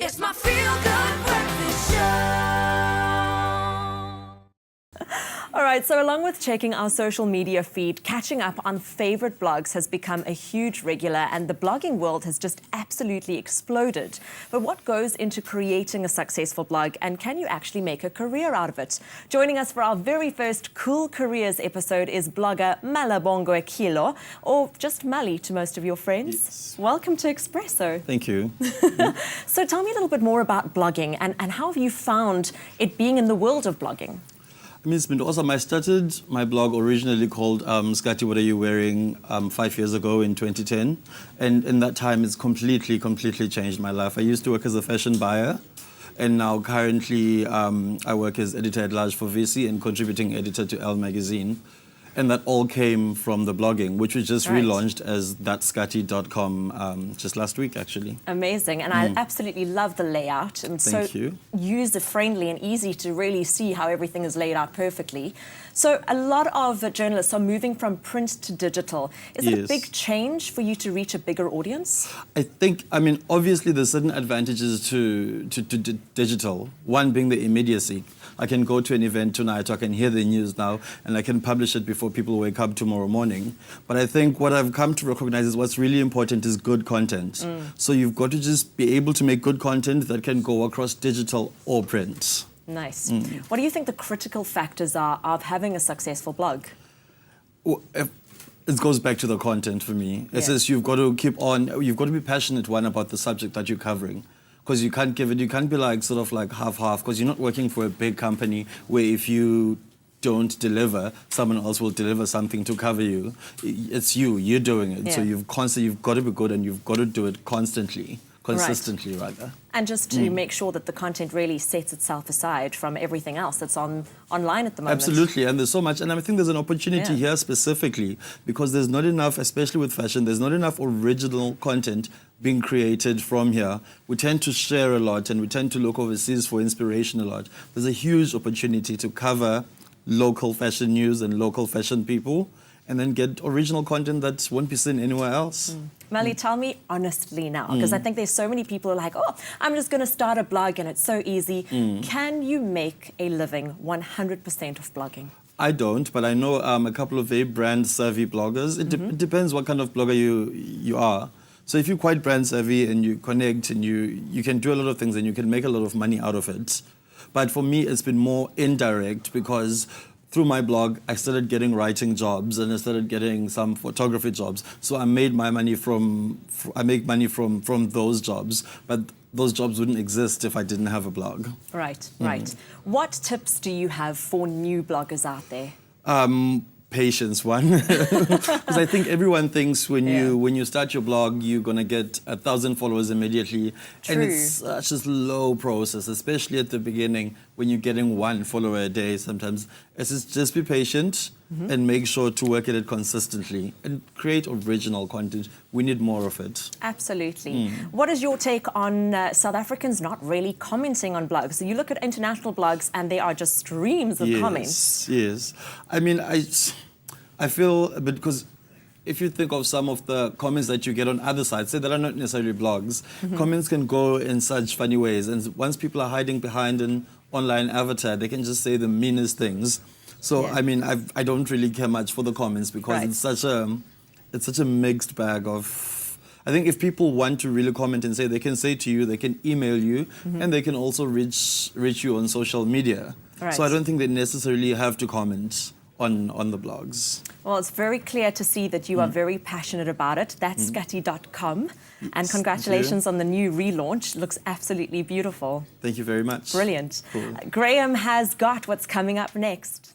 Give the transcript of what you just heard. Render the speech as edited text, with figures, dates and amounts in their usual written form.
It's my feel-good breakfast show. All right, so along with checking our social media feed, catching up on favorite blogs has become a huge regular, and the blogging world has just absolutely exploded. But what goes into creating a successful blog, and can you actually make a career out of it? Joining us for our very first Cool Careers episode is blogger Malibongwe Tyilo, or just Mali to most of your friends. Yes. Welcome to Expresso. Thank you. So tell me a little bit more about blogging, and how have you found it being in the world of blogging? I mean, it's been awesome. I started my blog originally called Skati, What Are You Wearing 5 years ago in 2010. And in that time, it's completely changed my life. I used to work as a fashion buyer. And now currently, I work as editor-at-large for VC and contributing editor to Elle magazine. And that all came from the blogging, which we just relaunched as thatskati.com just last week, actually. Amazing. And I absolutely love the layout. And Thank you. User-friendly and easy to really see how everything is laid out perfectly. So a lot of journalists are moving from print to digital. Is it a big change for you to reach a bigger audience? I mean, obviously there's certain advantages to digital. One being the immediacy. I can go to an event tonight, I can hear the news now, and I can publish it before people wake up tomorrow morning. But I think what I've come to recognize is what's really important is good content. So you've got to just be able to make good content that can go across digital or print. Nice. What do you think the critical factors are of having a successful blog? Well, it goes back to the content for me. It says you've got to you've got to be passionate, about the subject that you're covering. Because you can't be like sort of like half-half, because you're not working for a big company where if you don't deliver, someone else will deliver something to cover you. It's you're doing it. So you've got to be good, and you've got to do it consistently rather. And just to make sure that the content really sets itself aside from everything else that's online at the moment. Absolutely, and there's so much, and I think there's an opportunity here specifically because there's not enough, especially with fashion, there's not enough original content being created from here. We tend to share a lot, and we tend to look overseas for inspiration a lot. There's a huge opportunity to cover local fashion news and local fashion people, and then get original content that won't be seen anywhere else. Mali, tell me honestly now, because I think there's so many people who are like, oh, I'm just going to start a blog and it's so easy. Can you make a living 100% of blogging? I don't, but I know a couple of very brand-savvy bloggers. It depends what kind of blogger you are. So if you're quite brand-savvy and you connect and you can do a lot of things and you can make a lot of money out of it. But for me, it's been more indirect because through my blog, I started getting writing jobs and I started getting some photography jobs. So I made my money from those jobs, but those jobs wouldn't exist if I didn't have a blog. Right. What tips do you have for new bloggers out there? Patience, one, because I think everyone thinks when you start your blog, you're gonna get 1,000 followers immediately, and it's such a slow process, especially at the beginning when you're getting 1 follower a day. Sometimes it's just be patient and make sure to work at it consistently and create original content. We need more of it. Absolutely. What is your take on South Africans not really commenting on blogs? So you look at international blogs and there are just streams of comments. Yes. I mean, I feel a bit, because if you think of some of the comments that you get on other sites, say that are not necessarily blogs, comments can go in such funny ways. And once people are hiding behind an online avatar, they can just say the meanest things. So, I mean, I don't really care much for the comments because it's such a mixed bag of... I think if people want to really comment and say, they can say to you, they can email you, and they can also reach you on social media. So I don't think they necessarily have to comment on the blogs. Well, it's very clear to see that you are very passionate about it. That's skati.com. And congratulations on the new relaunch. Looks absolutely beautiful. Thank you very much. Brilliant. Cool. Graham has got what's coming up next.